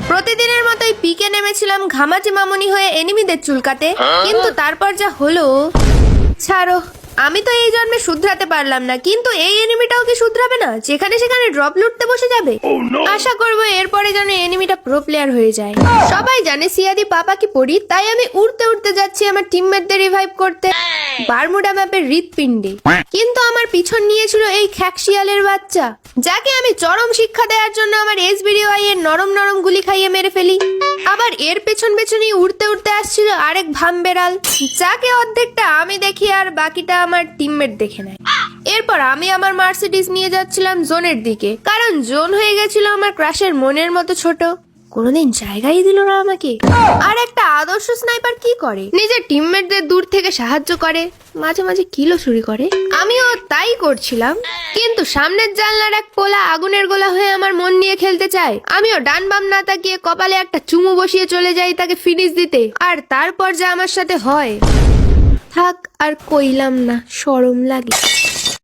প্রতিদিনের মতোই পিকে নেমেছিলাম ঘামাচি মামুনি হয়ে এনিমিদের চুলকাতে, কিন্তু তারপর যা হলো ছাড়ো। আমি তো এই জন্মে শুধরাতে পারলাম না, কিন্তু এই এনিমিটাও কি শুধরাবে না? যেখানে সেখানে ড্রপ লুটতে বসে যাবে। আশা করবো এরপরে যেন এনিমিটা প্রো প্লেয়ার হয়ে যায়। সবাই জানে সিয়াদি পাপা কি পড়ি, তাই আমি উড়তে উড়তে যাচ্ছি আমার টিমমেটদের রিভাইভ করতে বারমুডা ম্যাপের হৃৎপিণ্ডে। কিন্তু আমার পিছন নিয়েছিল এই খ্যাকশিয়ালের বাচ্চা, যাকে আমি চরম শিক্ষা দেওয়ার জন্য আমার এসবিডিওআই এর নরম নরম গুলি খাইয়ে মেরে ফেলি। আবার এর পেছন পেছনই উড়তে উড়তে আসছিল আরেক ভামবেড়াল, যাকে অর্ধেকটা আমি দেখি আর বাকিটা আমার টিমমেট দেখে নেয়। এরপর আমি আমার মার্সিডিজ নিয়ে যাচ্ছিলাম জোনের দিকে, কারণ জোন হয়ে গেছিল আমার ক্রাশের মনের মতো ছোট, কোনোদিন জায়গাই দিল না আমাকে। আর একটা আদর্শ স্নাইপার কি করে? নিজের টিমমেটদের দূর থেকে সাহায্য করে, মাঝে মাঝে কিলো চুরি করে। আমিও তাই করছিলাম, কিন্তু সামনের জানলার এক পোলা আগুনের গোলা হয়ে আমার মন নিয়ে খেলতে চায়। আমিও ডান বাম না তাকিয়ে কপালে একটা চুমু বসিয়ে চলে যাই তাকে ফিনিশ দিতে। আর তারপর যা আমার সাথে হয়, থাক আর কইলাম না, শরম লাগে।